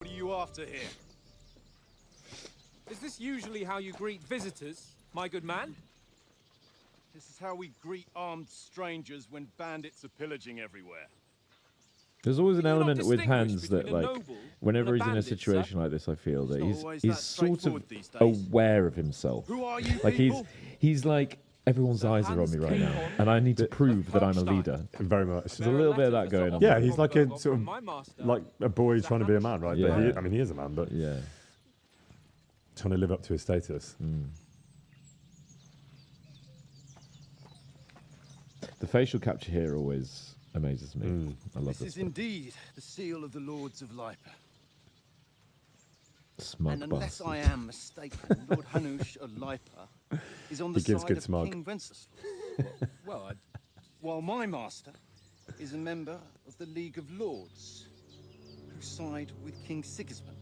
What are you after here? Is this usually how you greet visitors, my good man? This is how we greet armed strangers when bandits are pillaging everywhere. There's always an You're not element with distinguished Hans that, between a like, noble whenever and a he's in a bandit, situation sir. like this, I feel that It's not always he's that sort of straightforward these days. aware of himself. Who are you Like people? he's like, everyone's eyes are on me right now, and I need to prove that I'm a leader. Very much. There's a little bit of that going on. Yeah, he's like a sort of My master. like a boy trying to be a man, right? Yeah. But he, I mean, he is a man, but Yeah. trying to live up to his status. The facial capture here always amazes me. I love This this. is bit. indeed the seal of the Lords of Lipa. Smug And unless bastard. I am mistaken, Lord Hanush of Lipa is on the He gives side good of smug. King Wenceslas, Well, while my master is a member of the League of Lords, who side with King Sigismund.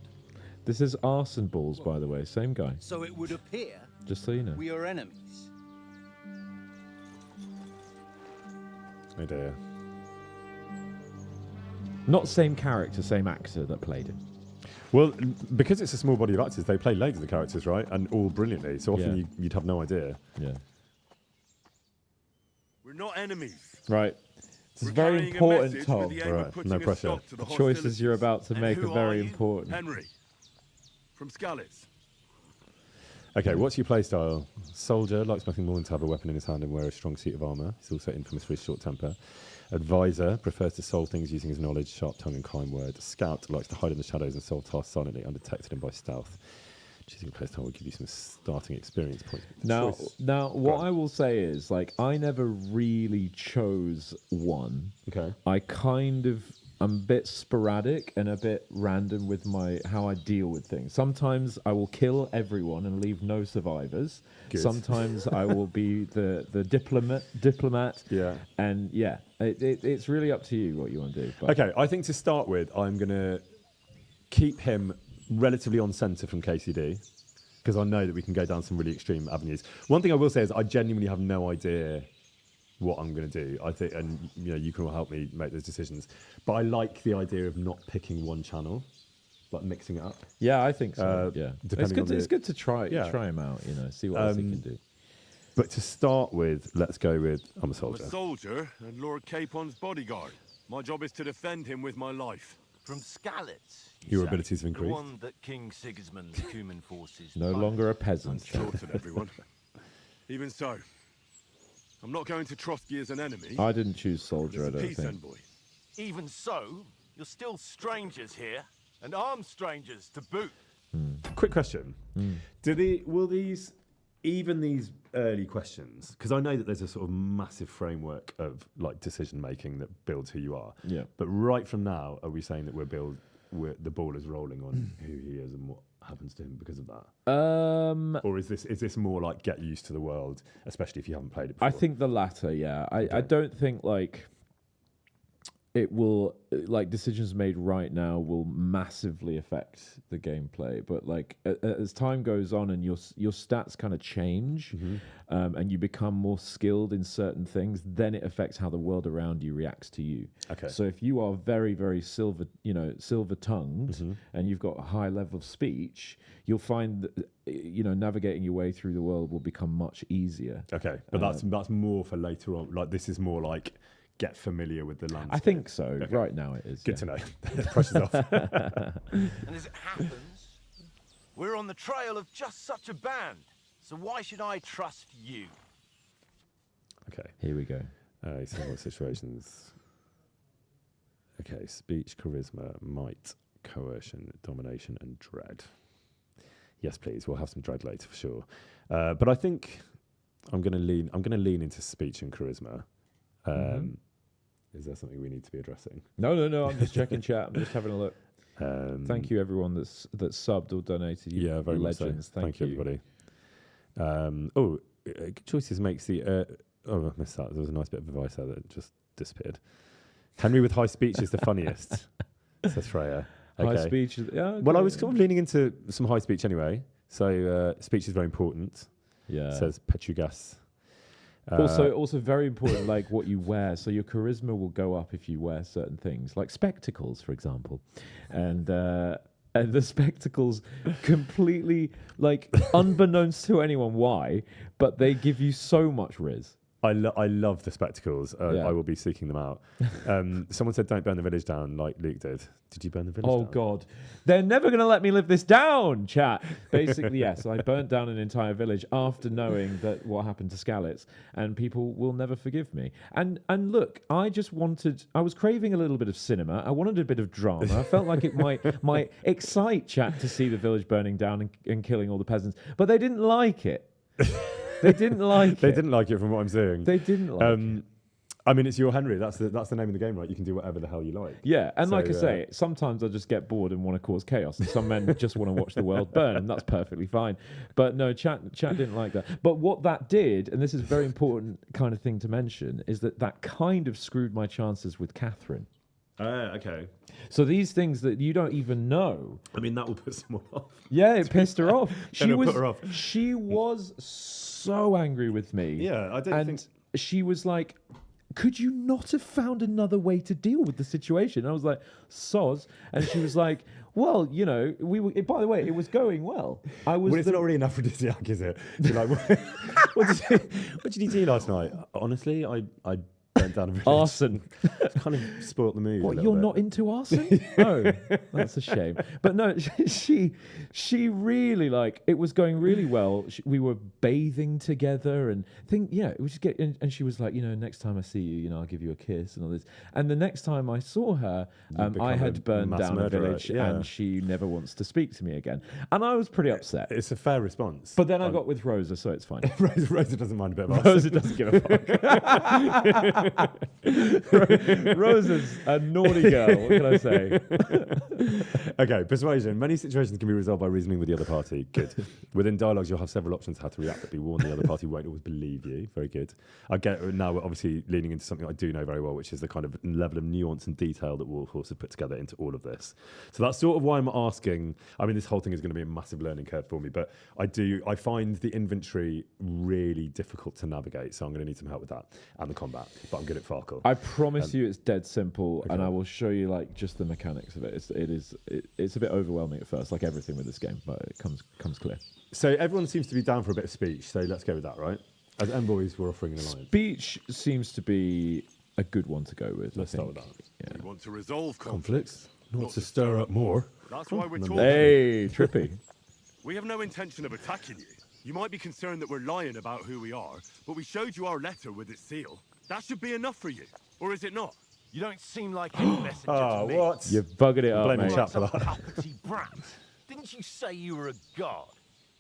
This is Arson Balls, by the way. Same guy. So it would appear Just so you know. we are enemies. Oh dear. Not same character, same actor that played him. Well, because it's a small body of actors, they play loads of the characters, right? And all brilliantly. So often Yeah. you'd have no idea. Yeah. We're not enemies. Right. It's We're very carrying a important, message Tom. with the aim of Alright, putting no a pressure. stop to The the choices you're about to And make who are very are you? important. Henry, from Scalitz. Okay, what's your playstyle? Soldier likes nothing more than to have a weapon in his hand and wear a strong suit of armour. He's also infamous for his short temper. Advisor prefers to solve things using his knowledge, sharp tongue and kind word. Scout likes to hide in the shadows and solve tasks silently, undetected and by stealth. Choosing a playstyle will give you some starting experience points. Now, Choice. what I will say is, like, I never really chose one. Okay. I'm a bit sporadic and a bit random with how I deal with things. Sometimes I will kill everyone and leave no survivors. Good. Sometimes I will be the diplomat. Yeah. And yeah, it's really up to you what you want to do. But Okay, I think to start with, I'm going to keep him relatively on centre from KCD because I know that we can go down some really extreme avenues. One thing I will say is I genuinely have no idea what I'm going to do. I think, and you know, you can all help me make those decisions. But I like the idea of not picking one channel, like mixing it up. yeah, I think so. Yeah, depending on it's good to try Yeah. try him out. You know, see what else he can do. But to start with, let's go with I'm a I'm soldier. a soldier and Lord Capon's bodyguard. My job is to defend him with my life. From Scalitz, Your say? abilities have The increased. one that King Sigismund's Cuman forces No punished. longer a peasant. Slaughtered everyone. Even so, I'm not going to Trosky as an enemy. I didn't choose but soldier. I as a don't peace think. envoy. Even so, you're still strangers here, and armed strangers to boot. Quick question: will these early questions? Because I know that there's a sort of massive framework of like decision making that builds who you are. Yeah. But right from now, are we saying that the ball is rolling on who he is and what happens to him because of that? Or is this more like get used to the world, especially if you haven't played it before? I think the latter, yeah. I don't think like it will, like decisions made right now will massively affect the gameplay. But like as time goes on and your stats kind of change, and you become more skilled in certain things, then it affects how the world around you reacts to you. Okay. So if you are very, very silver tongued, and you've got a high level of speech, you'll find that navigating your way through the world will become much easier. Okay, but that's more for later on. Like this is more like get familiar with the landscape. I think so. Okay. Right now it is. Good to know. Pressure's off. And as it happens, we're on the trail of just such a band. So why should I trust you? Okay. Here we go. Similar situations. Okay, speech, charisma, might, coercion, domination, and dread. Yes, please. We'll have some dread later for sure. But I think I'm going to lean into speech and charisma. Is there something we need to be addressing? No. I'm just checking chat. I'm just having a look. Thank you, everyone that's subbed or donated. You Yeah, very legends. much so. Thank you, everybody. Good choices makes the. I missed that. There was a nice bit of advice there that just disappeared. Henry with high speech is the funniest, says Freya. Okay. High speech. Yeah. Okay. Well, I was kind of leaning into some high speech anyway. So speech is very important. Yeah. Says Petrugas. Also very important, like what you wear. So your charisma will go up if you wear certain things, like spectacles, for example. And and the spectacles completely, like, unbeknownst to anyone why, but they give you so much riz. I love the spectacles. Yeah. I will be seeking them out. Someone said don't burn the village down like Luke did. Did you burn the village down? Oh, God. They're never going to let me live this down, chat. Basically, yes, I burnt down an entire village after knowing that what happened to Skalitz, and people will never forgive me. And look, I was craving a little bit of cinema. I wanted a bit of drama. I felt like it might excite chat to see the village burning down and killing all the peasants, but they didn't like it. They didn't like it. They didn't like it from what I'm seeing. They didn't like it. I mean, it's your Henry. That's the name of the game, right? You can do whatever the hell you like. Yeah, and So, like I say, sometimes I just get bored and want to cause chaos, and some men just want to watch the world burn, and that's perfectly fine. But no, chat didn't like that. But what that did, and this is a very important kind of thing to mention, is that kind of screwed my chances with Catherine. Okay. So these things that you don't even know. I mean, that will put someone off. Yeah, it pissed her off. It'll put her off. She was so angry with me. Yeah, I don't think... And she was like, could you not have found another way to deal with the situation? And I was like, soz. And she was like, well, you know, by the way, it was going well. Well, it's not really an aphrodisiac, is it? You're like, what did you do last night? Honestly, I burnt down a village. Arson. Kind of spoilt the mood. What, you're not into arson? Oh, that's a shame. But no, she really, like, it was going really well. We were bathing together and it was just and she was like, you know, next time I see you, you know, I'll give you a kiss and all this. And the next time I saw her, I had burned down a village and she never wants to speak to me again. And I was pretty upset. It's a fair response. But then I got with Rosa, so it's fine. Rosa doesn't mind a bit of arson. Rosa doesn't give a fuck. Rosa's a naughty girl, what can I say? Okay, persuasion. Many situations can be resolved by reasoning with the other party. Good. Within dialogues, you'll have several options how to react, but be warned the other party won't always believe you. Very good. I get now we're obviously leaning into something I do know very well, which is the kind of level of nuance and detail that Warhorse have put together into all of this. So that's sort of why I'm asking. I mean, this whole thing is going to be a massive learning curve for me, but I find the inventory really difficult to navigate, so I'm going to need some help with that and the combat. But I'm good at farkle. I promise you it's dead simple, and I will show you like just the mechanics of it. It's a bit overwhelming at first, like everything with this game, but it comes clear. So everyone seems to be down for a bit of speech, so let's go with that, right? As Boys, we're offering an alliance. Speech seems to be a good one to go with. Let's start with that. Yeah. We want to resolve Conflicts, not to stir up more. That's why we're talking. Hey, trippy. We have no intention of attacking you. You might be concerned that we're lying about who we are, but we showed you our letter with its seal. That should be enough for you, or is it not? You don't seem like any messenger to me. What? You've buggered it up, Blaming mate. chat for Like that. some uppity brat. Didn't you say you were a god?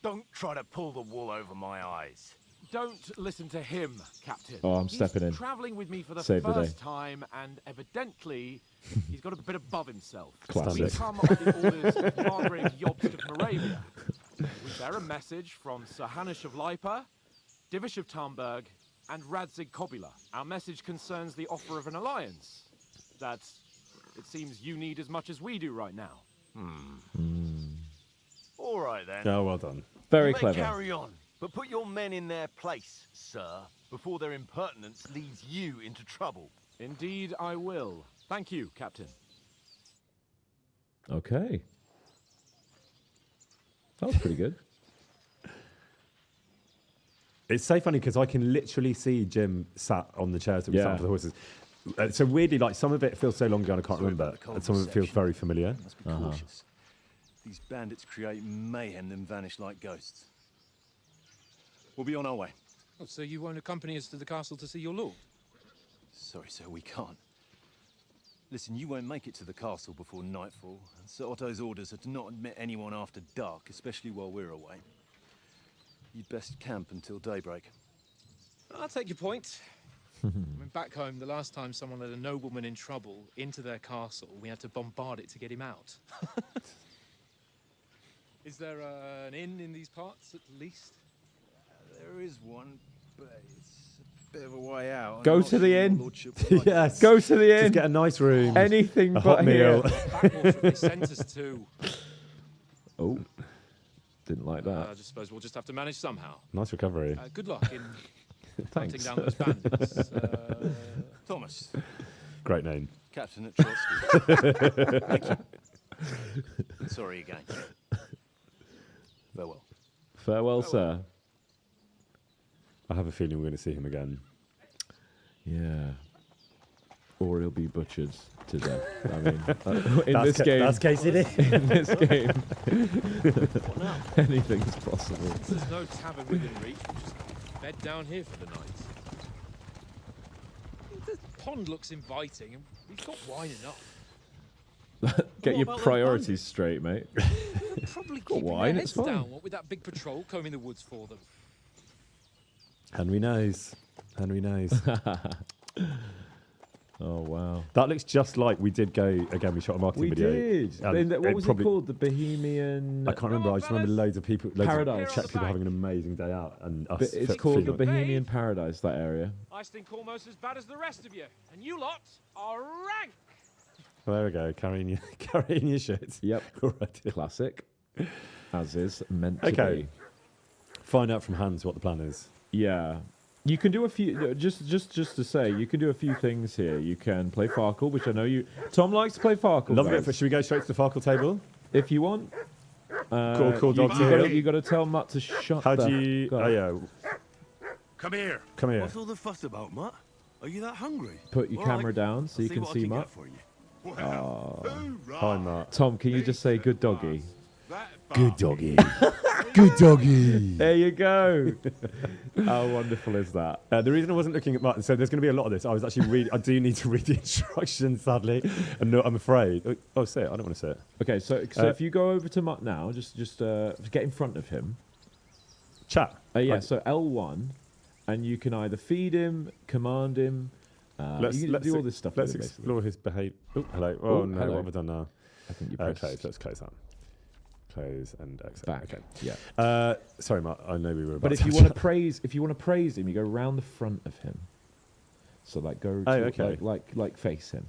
Don't try to pull the wool over my eyes. Don't listen to him, Captain. Oh, I'm stepping in. He's travelling with me for the Save the first day. time, and evidently, he's got a bit above himself. Classic. We come on the orders of Margrave Jobst of Moravia. We bear a message from Sir Hanish of Lipa, Divish of Tarnberg, and Radzig Kobula. Our message concerns the offer of an alliance that it seems you need as much as we do right now. All right then. Oh, well done. Very You may clever. carry on, but put your men in their place, sir, before their impertinence leads you into trouble. Indeed, I will. Thank you, Captain. Okay. That was pretty good. It's so funny because I can literally see Jim sat on the chairs that we sat Yeah. on for the horses. So weirdly, like some of it feels so long ago and I can't Sorry remember, about the and some of it feels section. very familiar. Must be cautious. These bandits create mayhem, then vanish like ghosts. We'll be on our way. Oh, so you won't accompany us to the castle to see your lord? Sorry, sir, we can't. Listen, you won't make it to the castle before nightfall. And Sir Otto's orders are to not admit anyone after dark, especially while we're away. You'd best camp until daybreak. I'll take your point. I mean, back home, the last time someone let a nobleman in trouble into their castle, we had to bombard it to get him out. Is there an inn in these parts, at least? There is one, but it's a bit of a way out. Go I'm not to the sure your inn. lordship would like it. Yes. Go to the inn. Just get a nice room. Anything a but hot meal. here. Backwater they sent us to. Oh, didn't like that. I just suppose we'll just have to manage somehow. Nice recovery. Good luck in hunting Thanks. down those bandits. Thomas, Great name. Captain at Trosky. Sorry again. Farewell. Farewell, sir. I have a feeling we're going to see him again. Yeah. Or he'll be butchered to death. I mean, in this game, That's KCD. in this game, anything's possible. There's no tavern within reach. We'll just bed down here for the night. The pond looks inviting, and we've got wine enough. Get What your about the priorities straight, mate. They're probably keeping wine, their it's heads fine. down, what with that big patrol combing the woods for them. Henry knows. Henry knows. Oh wow. That looks just like we did go again. We shot a marketing We video. did. and What was probably- it called? The Bohemian. I can't remember. I just remember loads of people, loads Paradise. of Czech people having an amazing day out, and us. It's fe- called the feeling like- Bohemian Paradise. That area. I stink almost as bad as the rest of you, and you lot are rank. Well, there we go. Carrying your shit. Yep. Alrighty. Classic. As is meant to Okay. be. Find out from Hans what the plan is. Yeah. You can do a few. Just to say, you can do a few things here. You can play farkle, which I know you. Tom likes to play farkle. Love it. guys. Should we go straight to the farkle table? If you want. Cool dog to heel. You got to tell Mutt to shut. How the do you? go. Oh yeah. Come here. Come here. What's all the fuss about, Mutt? Are you that hungry? Put your All camera right, down so I'll you can what I see get Mutt. for you. Well, hoorah. Hi, Matt. Tom, can you just say good doggy? That Good bastard. doggy. Good doggy. There you go. How wonderful is that? The reason I wasn't looking at Martin, so there's going to be a lot of this. I was actually reading. I do need to read the instructions, sadly, and no, I'm afraid. Oh, say it. I don't want to say it. Okay, so if you go over to Mutt now, just get in front of him. Chat. Yeah, so L1, and you can either feed him, command him. You can do all this stuff. Let's with it, basically. explore his behaviour. Oh, hello. Oh, Oh, no. hello. What have I done now? I think you press Okay, let's close that. Close and exit. back. Okay. Yeah. Sorry, Matt. I know we were about But if to you want to praise him, you go round the front of him. So like go to, okay. like face him.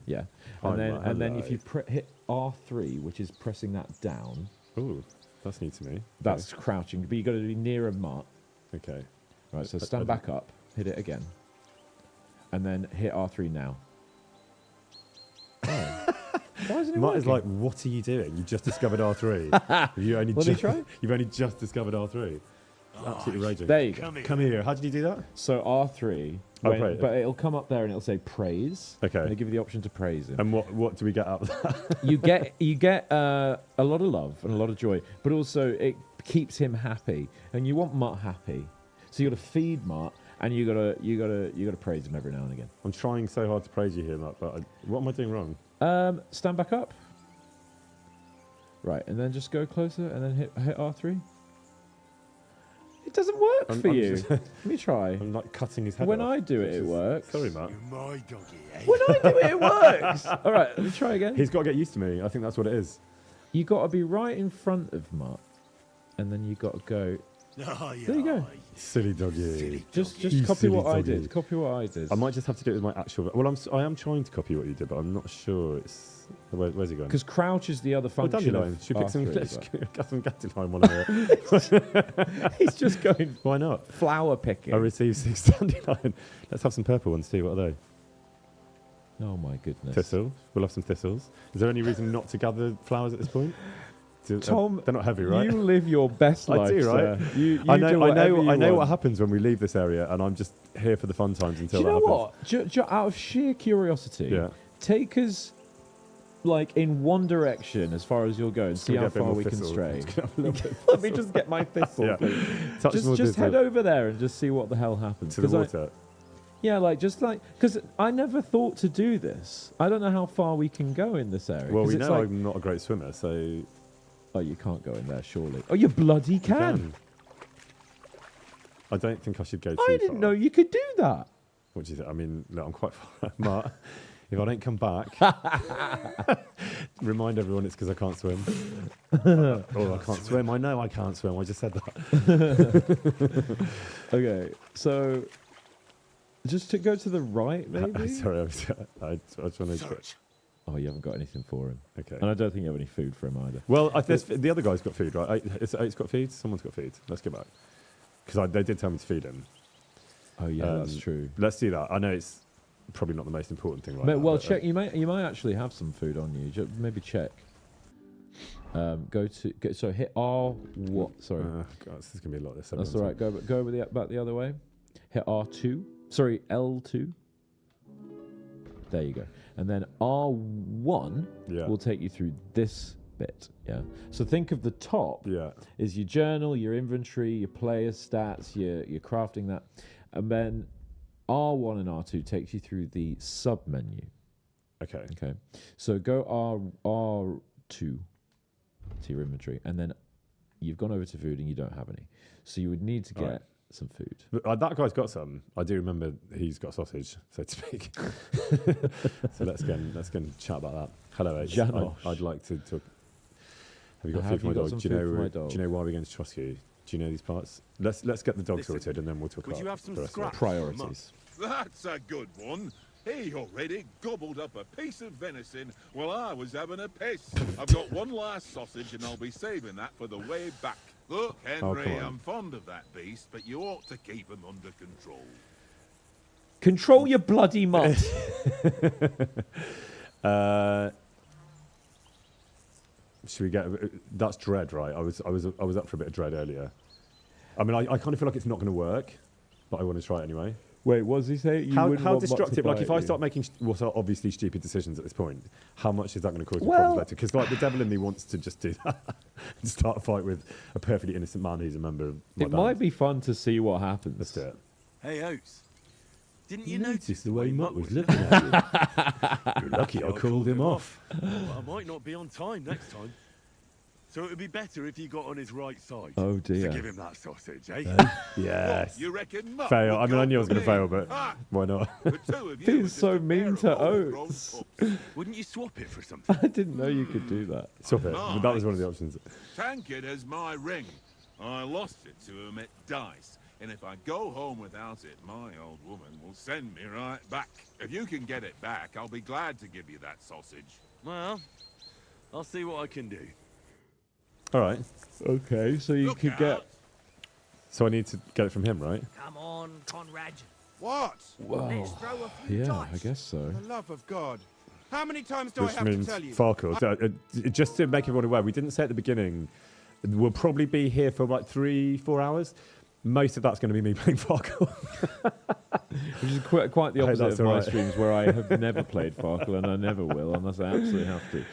Yeah. Hi, And then Matt, and then if hello. you hit R3, which is pressing that down, Oh, that's new to me. that's crouching. But you got to be nearer Mutt. Okay. Right. So I stand don't- back up, hit it again, and then hit R3 now. Why isn't it Matt working? is like, what are you doing? You just discovered R3. you only Will he just, try? You've only just discovered R3. Absolutely raging. There you go. Come here. Come here. How did you do that? So R3, Oh, praise. but it'll come up there and it'll say praise. Okay. And it'll give you the option to praise him. And what do we get out of that? you get a lot of love and a lot of joy, but also it keeps him happy, and you want Mutt happy, so you got to feed Mutt, and you gotta praise him every now and again. I'm trying so hard to praise you here, Matt, but what am I doing wrong? Stand back up. Right, and then just go closer, and then hit R3. It doesn't work I'm- for I'm you. just- Let me try. I'm like cutting his head When off, I do which it, it is- works. Sorry, Matt. You're my doggy, eh? When I do it, it works. All right, let me try again. He's got to get used to me. I think that's what it is. You got to be right in front of Mutt, and then you got to go. Oh, yeah. There you go. Silly doggy. Just You copy silly what I doggy. did. Copy what I did. I might just have to do it with my actual. Well, I am trying to copy what you did, but I'm not sure. Where's he going? Because crouch is the other Oh, function. dandelion. Of Should we pick some, R3, get some dandelion one here? but he's just going Why not? flower picking. I received 6 dandelion. Let's have some purple ones too. What are they? Oh my goodness. Thistle. We'll have some thistles. Is there any reason not to gather flowers at this point? Tom, they're not heavy, right? You live your best I life, do, sir. right? You I do know. whatever you I know what want. happens when we leave this area, and I'm just here for the fun times Do until you know that happens. what? Out of sheer curiosity, Yeah. take us like in one direction as far as you'll go and see Gonna how get a bit far more we can thistle. stray. Just gonna have a little bit Let me just get my thistle, Yeah. please. Touch more Just head thistle over there and just see what the hell happens. to the 'Cause I- water. Yeah, because I never thought to do this. I don't know how far we can go in this area. Well, 'cause we it's know like, I'm not a great swimmer, so oh, you can't go in there, surely. Oh, you bloody you can. I don't think I should go too I didn't far. know you could do that. What do you think? I mean, look, I'm quite far. Mark, if I don't come back, remind everyone it's because I can't swim. Oh, I can't swim. I know I can't swim. I just said that. Okay, so just to go to the right, maybe. Sorry, I just want to. Search. Oh, you haven't got anything for him, Okay. and I don't think you have any food for him either. Well, the other guy's got food, right? It's got feed. Someone's got feed. Let's go back because they did tell me to feed him. Oh yeah, that's true. Let's do that. I know it's probably not the most important thing right Ma- now. well, but, check. You might actually have some food on you. Maybe check. So hit R. What? Sorry. God, this is gonna be a lot. This. That's all right. Go with about the other way. Hit R2. Sorry, L2. There you go. And then R1 will take you through this bit. Yeah. So think of the top is your journal, your inventory, your player stats, your crafting that, and then R1 and R2 takes you through the sub menu. Okay. Okay. So go R2 to your inventory, and then you've gone over to food and you don't have any. So you would need to get some food. But, that guy's got some. I do remember he's got sausage, so to speak. So let's go and chat about that. Hello, H. I'd like to talk. Have you got food for my dog? Do you know why we're going to Trosky? Do you know these parts? Let's get the dog sorted, and then we'll talk about. Would you have some the rest of it. scraps? Priorities. That's a good one. He already gobbled up a piece of venison while I was having a piss. I've got one last sausage and I'll be saving that for the way back. Look, Henry, I'm fond of that beast, but you ought to keep him under control. Control your bloody mutt. Should we get? That's dread, right? I was up for a bit of dread earlier. I mean, I kind of feel like it's not going to work, but I want to try it anyway. Wait, what does he say? How destructive? Like, if I start making what are obviously stupid decisions at this point, how much is that going to cause me problems later? Because like the devil in me wants to just do that and start a fight with a perfectly innocent man who's a member of my band. Might be fun to see what happens. Let's do it. Hey, Oates. Didn't you notice the way Mutt was looking at you? You're lucky I called him off. Well, I might not be on time next time. So it would be better if you got on his right side. Oh dear. To give him that sausage, eh? Yes. You reckon Mutt Fail. I mean, I knew I was going to fail, me? but why not? The two of you Being are just so a mean pair to of overgrown Oates. pups. Wouldn't you swap it for something? I didn't know you could do that. Swap it. But that was one of the options. Tankard has my ring. I lost it to him at dice. And if I go home without it, my old woman will send me right back. If you can get it back, I'll be glad to give you that sausage. Well, I'll see what I can do. All right. Okay, so you Look could out. get. So I need to get it from him, right? Come on, Conrad. What? Whoa. Let's throw a few Yeah, dice. I guess so. For the love of God. How many times do I Which have to means tell you? farkle. Just to make everyone aware, we didn't say at the beginning, we'll probably be here for about 3-4 hours. Most of that's going to be me playing farkle. Which is quite the I hope opposite that's of all my right. streams, where I have never played farkle and I never will unless I absolutely have to.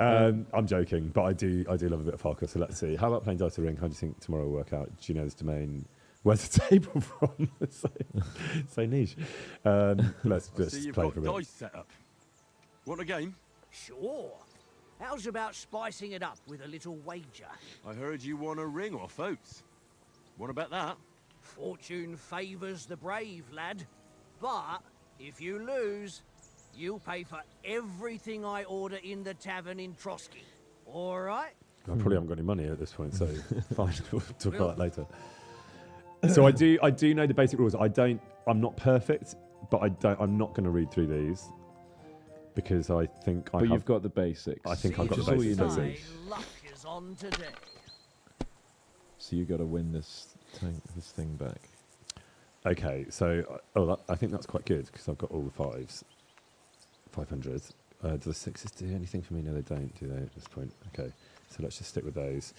I'm joking, but I do love a bit of farkle. So let's see. How about playing Dice to Ring? How do you think tomorrow will work out? Do you know this domain? Where's the table from? so niche. Let's I see just you've play got for a bit. dice set up. Want a game? Sure. How's about spicing it up with a little wager? I heard you won a ring off Oates. What about that? Fortune favours the brave, lad. But if you lose, you'll pay for everything I order in the tavern in Trosky. All right? I probably haven't got any money at this point, so fine. We'll talk about that later. So I do know the basic rules. I'm not perfect, but I'm not going to read through these because I think But you've got the basics. I think I've got the Just all you basics. need. My luck is on today. So you got to win this thing back. Okay, so I think that's quite good because I've got all the 5s. 500. Do the 6s do anything for me? No, they don't, do they, at this point? Okay, so let's just stick with those.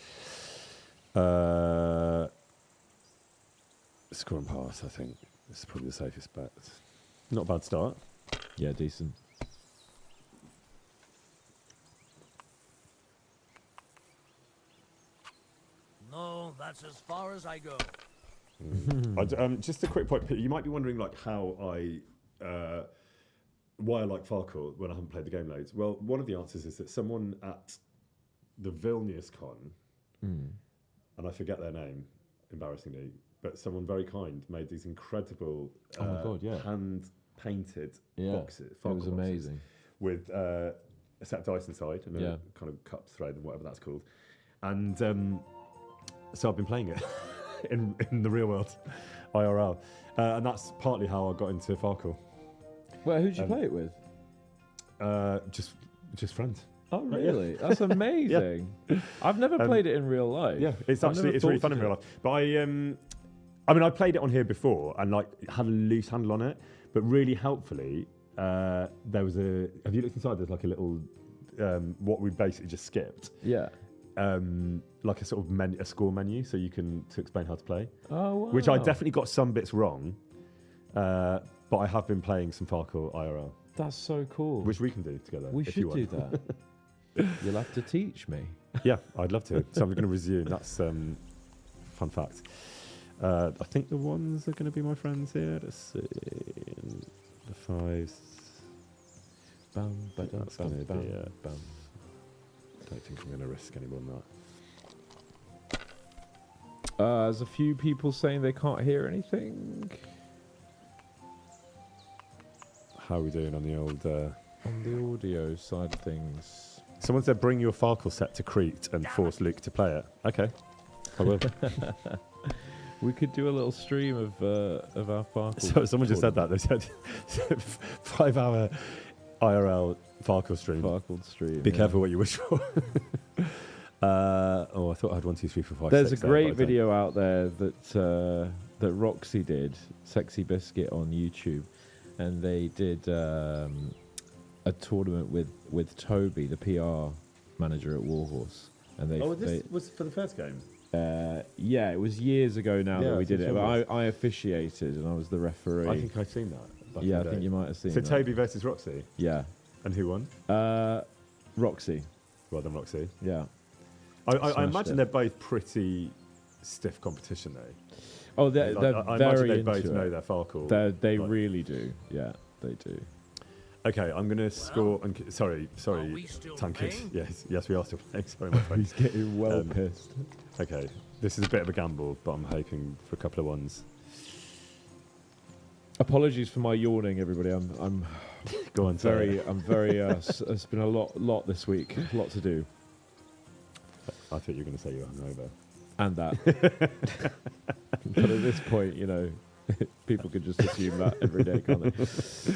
Score and pass, I think. This is probably the safest bet. Not a bad start. Yeah, decent. No, that's as far as I go. Just a quick point. You might be wondering like how why I like farkle when I haven't played the game loads. Well, one of the answers is that someone at the Vilnius Con, and I forget their name, embarrassingly, but someone very kind made these incredible Oh my God, yeah. hand-painted boxes. It was farkle boxes amazing. with a set of dice inside and a kind of cup thread and whatever that's called. And so I've been playing it in the real world, IRL, and that's partly how I got into farkle. Well, who'd you play it with? Just friends. Oh, really? That's amazing. I've never played it in real life. Yeah, it's I've actually never really thought fun to in do real it. life. But I mean, I played it on here before and like had a loose handle on it. But really helpfully, there was a. Have you looked inside? There's like a little what we basically just skipped. Yeah. like a sort of a score menu, so you can to explain how to play. Oh, wow. Which I definitely got some bits wrong, but I have been playing some farkle IRL. That's so cool. Which we can do together. We if should you do want. that. You'll have to teach me. Yeah, I'd love to. So I'm going to resume. That's fun fact. I think the ones are going to be my friends here. Let's see. The fives. Bam, That's going to be it. bam. I don't think I'm going to risk any more than that. There's a few people saying they can't hear anything. How are we doing on the old... On the audio side of things. Someone said bring your farkle set to Crete and force Luke to play it. Okay, I will. We could do a little stream of our farkle. So someone just said that. They said 5-hour IRL farkle stream. Farkle stream. Be careful what you wish for. I thought I had 1, 2, 3, 4, 5. There's 6 a great video out there that Roxy did, Sexy Biscuit on YouTube, and they did a tournament with Toby, the PR manager at Warhorse, and they. This was for the first game. Yeah, it was years ago now that we did it. sure But I officiated and I was the referee. I think I've seen that. back in Yeah, the I think day. you might have seen So that. Toby versus Roxy, Yeah. and who won? Roxy. Well done, Roxy. Yeah. I Smashed imagine it. they're both pretty stiff competition, though. Oh, they're I very imagine they into both it. know their farkle. They Like- really do. Yeah, they do. Okay, I'm going to score. Sorry, Are we still Tankard. playing? Yes, we are still playing. Sorry, my friend. He's getting well Um, pissed. Okay, this is a bit of a gamble, but I'm hoping for a couple of ones. Apologies for my yawning, everybody. I'm Go on, very. It's been a lot this week. A lot to do. I thought you were going to say you were hungover. And that. But at this point, you know, people could just assume that every day, can't they?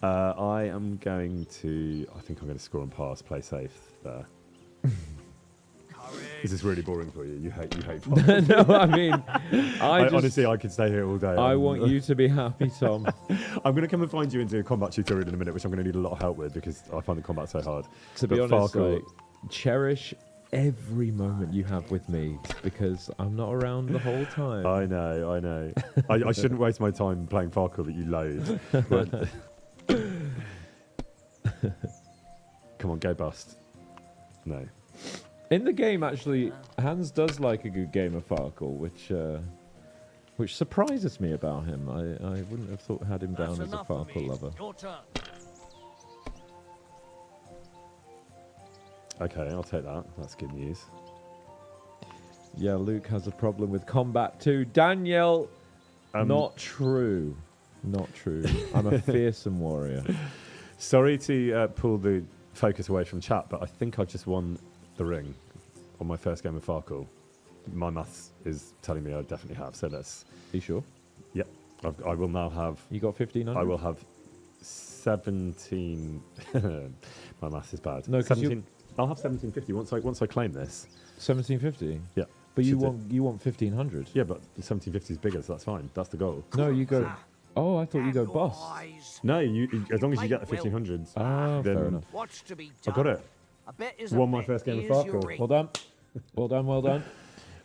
I am going to. I think I'm going to score and pass. Play safe there. Is this really boring for you? You hate farkle. No, I mean, honestly, I could stay here all day. I want you to be happy, Tom. I'm going to come and find you and do a combat tutorial in a minute, which I'm going to need a lot of help with because I find the combat so hard. To be But honest, farkle- like, cherish every moment you have with me because I'm not around the whole time. I know. I shouldn't waste my time playing farkle that you load. But come on, go bust. No. In the game, actually, Hans does like a good game of Farkle, which surprises me about him. I wouldn't have had him down as a Farkle lover. Your turn. Okay, I'll take that. That's good news. Yeah, Luke has a problem with combat too. Daniel, not true. Not true. I'm a fearsome warrior. Sorry to pull the focus away from chat, but I think I just won the ring on my first game of Farkle. My maths is telling me I definitely have, so let's... Are you sure? Yep. I will now have... You got 1,500? I will have 17... My maths is bad. No, 'cause you- I'll have 1750 once I claim this. 1750? Yeah. But you Should do. want 1,500? Yeah, but 1750 is bigger, so that's fine. That's the goal. No, you go... Oh, I thought you go Have your bust. eyes. No, as long as you get the Well, 1500s. Ah, then fair enough. What's to be I done? got it. I bet is Won my first game of Farkle. Well done. Well done.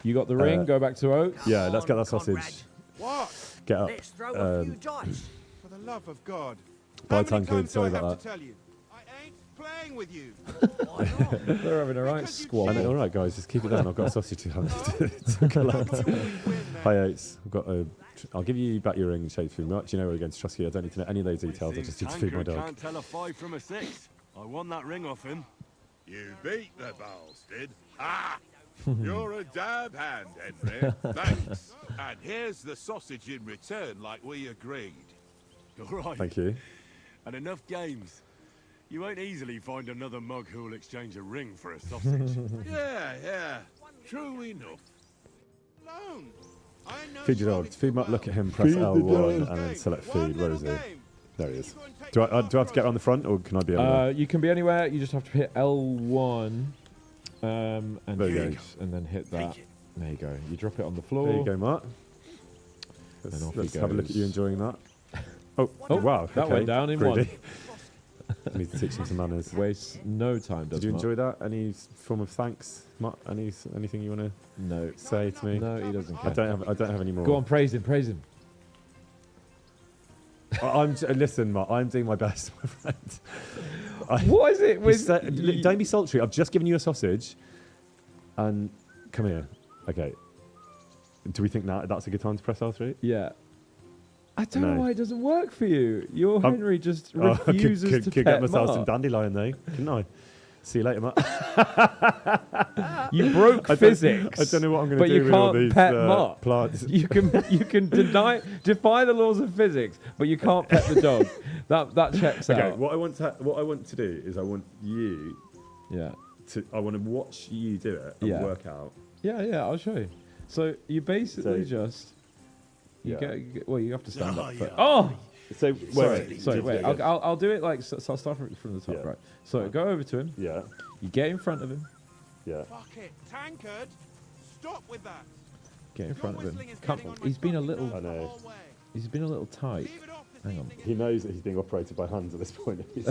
You got the ring. Go back to Oaks. Yeah, let's get that sausage. What? Get up. Let's throw a few dice. For the love of God. Bye, How many Tankard, times do sorry I have about to tell you? I ain't playing with you. Why not? They're having a right Because you squabble. I know, all right, guys, just keep it down. I've got a sausage to collect. Hi, Oates. I'll give you back your ring and show you through Mutt. You know we're against Trosky. I don't need to know any of those details. I just need to feed my Tankard dog. can't tell a 5 from a 6. I won that ring off him. You beat the bastard. Ah! You're a dab hand, Henry. Thanks. And here's the sausage in return, like we agreed. All right. Thank you. And enough games. You won't easily find another mug who'll exchange a ring for a sausage. Yeah. True enough. Alone. I know Feed your you dog. want me to Feed Mutt, well. look at him, press Feed the L1 dog. and then select One feed. Where is little he? game. There he is. You go and take Do your I have to get on the front or can I be on there? You can be anywhere. You just have to hit L1 and There you go. choose, and then hit that. There you go. You drop it on the floor. There you go, Mutt. And off Let's he have a look at you goes. enjoying that. Oh, Oh, wow. that okay. went down in Greedy. Need to teach him some manners. Waste no time. Did you enjoy that? Any form of thanks, Mutt? Anything you want to say to me? No, he doesn't care. I don't have any more. Go on, praise him, praise him. Listen, Mutt, I'm doing my best, my friend. What is it? Don't be sultry. I've just given you a sausage, and come here. Okay. Do we think that's a good time to press R3? Yeah. I don't know why it doesn't work for you. Your Henry just Could refuses to pet get myself Mutt. some dandelion though, couldn't I? See you later, Mutt. You broke physics. I don't know what I'm going to but do you with all can't these pet Mutt. plants. You can defy the laws of physics, but you can't pet the dog. That checks out. Okay, what I want to do is I want you. Yeah. I want to watch you do it and work out. Yeah, I'll show you. So you basically you Yeah. you have to stand up. yeah. Oh, So wait. I'll do it like so I'll start from the top, Yeah. right? So go over to him. Yeah. You get in front of him. Yeah. Fuck it. Tankard! Stop with that! Get in front of him. Whistling is Come getting on. on my He's been a fucking little. nerves I know. the whole way. He's been a little tight. Leave it off this Hang on. evening. He knows that he's being operated by hands at this point. He's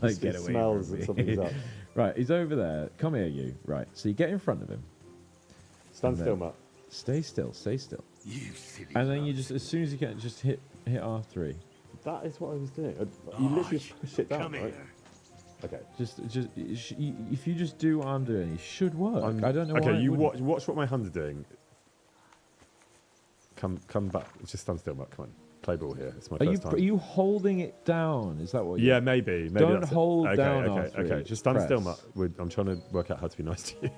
like, he get away smells from that me. something's up. Right, he's over there. Come here, you. Right, so you get in front of him. Stand And still, then- Mutt. Stay still. Stay still. You silly And then you just, as soon as you can, just hit R3. That is what I was doing. You literally push it down, Come right? here. Okay. If you just do what I'm doing, it should work. I don't know why. Okay, it you wouldn't. watch what my hands are doing. Come back. Just stand still, Mutt. Come on. Play ball here. It's my Are first time. you holding it down? Is that what? Yeah, maybe. Don't that's it. hold okay, down Okay, R3, okay. Just stand still, press. Mutt. I'm trying to work out how to be nice to you.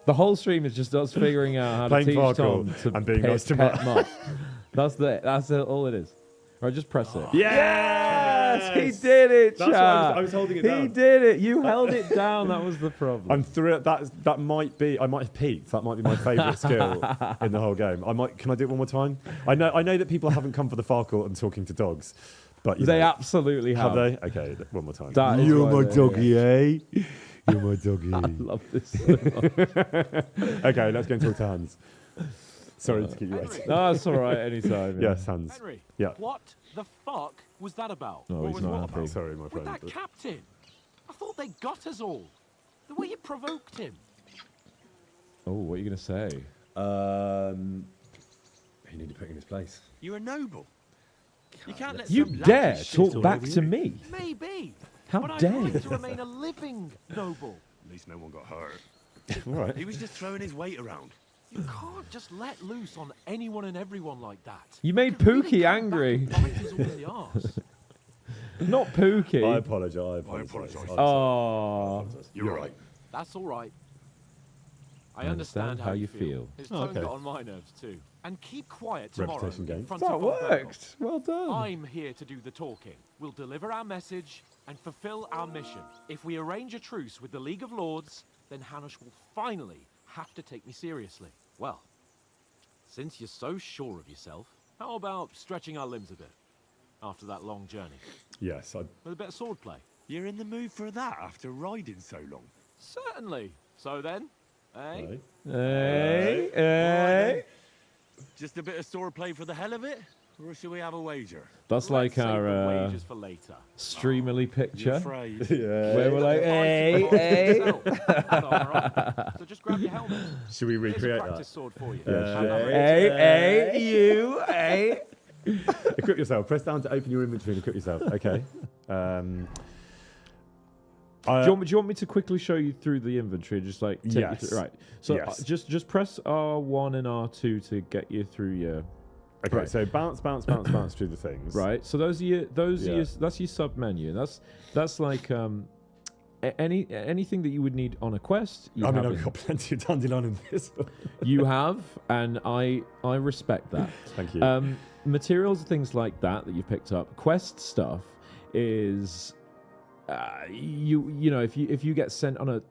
The whole stream is just us figuring out how Playing to teach farkle Tom to and being nice to pet Mutt. That's all it is. Right, just press it. Yes! He did it, That's chat. what I was holding it down. He did it. You held it down. That was the problem. I'm through it. That might be. I might have peaked. That might be my favourite skill in the whole game. Can I do it one more time? I know that people haven't come for the farkle and talking to dogs, but They absolutely have. Have they? Okay, one more time. That is You're why my they- doggy, eh? You're my doggy. I love this so much. Okay, let's go and talk to Hans. Sorry to keep you waiting. No, it's all right. Anytime. Yeah. Yes, Hans. Henry, Yeah. what the fuck was that about? No, What he's was not what happy. about? Sorry, my With friend. that captain? I thought they got us all. The way you provoked him. Oh, what are you gonna say? He needed putting in his place. You're a noble. You can't let You some lad dare shit talk all back over to you. me? Maybe. How but dare I'd you? like to remain a living noble. At least no one got hurt. All right. He was just throwing his weight around. You can't just let loose on anyone and everyone like that. You made could really Pookie come angry. back and bite us all in the arse. Not Pookie. I apologise. Oh, You're right. That's all right. I understand understand how you feel. His Oh, tone okay. got on my nerves too. And keep quiet tomorrow Reputation game. in front that of Bob Burrow. worked. Well done. I'm here to do the talking. We'll deliver our message and fulfill our mission. If we arrange a truce with the League of Lords, then Hanush will finally have to take me seriously. Well, since you're so sure of yourself, how about stretching our limbs a bit after that long journey Yes, with a bit of swordplay? You're in the mood for that after riding so long. Certainly. So then, eh? Hey, Right hey. Just a bit of swordplay for the hell of it? Or should we have a wager? That's Let's like save the our wages for later. streamerly You picture afraid? where we're like, Fight hey, to the hey. bottom yourself. All right. So just grab your helmet. Should we Here's a recreate practice that? sword for you. Yeah, Have that sure. ready. Hey, you, hey. Equip yourself. Press down to open your inventory and equip yourself. Okay. Do you want me to quickly show you through the inventory? Just like take you Yes. through, right. So Yes. just press R1 and R2 to get you through your Okay, Right. so bounce through the things. right. So those are your Yeah. that's your sub menu. That's like anything that you would need on a quest. You I mean, have I've in- got plenty of dandelion in this. you have, and I respect that. Thank you. Materials and things like that you've picked up. Quest stuff is you know if you get sent on a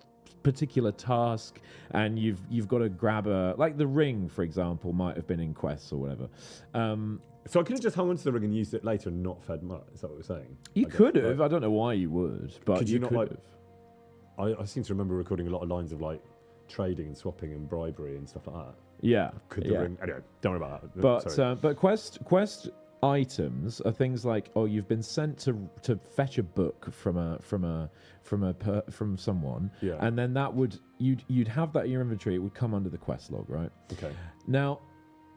particular task and you've got to grab like the ring, for example, might have been in quests or whatever. So I could have just hung onto the ring and used it later and not fed Mutt. Is that what we're saying? You I guess, could have. right? I don't know why you would, but Could you you not, could like, have. I seem to remember recording a lot of lines of like trading and swapping and bribery and stuff like that. Yeah. Could the yeah. ring? Anyway, don't worry about that. But Sorry. but quest items are things like, oh, you've been sent to fetch a book from someone, and then that would you'd have that in your inventory. It would come under the quest log, right? Okay. Now,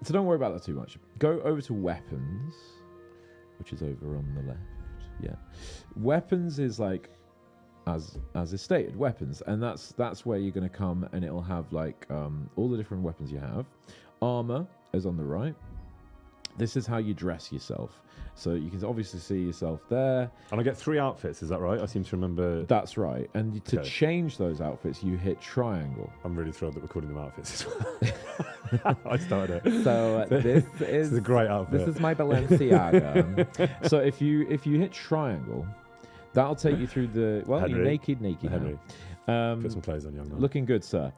so don't worry about that too much. Go over to weapons, which is over on the left. Yeah, weapons is like as is stated, weapons, and that's where you're going to come, and it'll have like all the different weapons you have. Armor is on the right. This is how you dress yourself. So you can obviously see yourself there. And I get 3 outfits, is that right? I seem to remember. That's right. And to change those outfits, you hit triangle. I'm really thrilled that we're calling them outfits as well. I started it. So this is a great outfit. This is my Balenciaga. So if you hit triangle, that'll take you through the... Well, Henry. you're naked Henry. now. Put some clothes on, young man. Looking good, sir.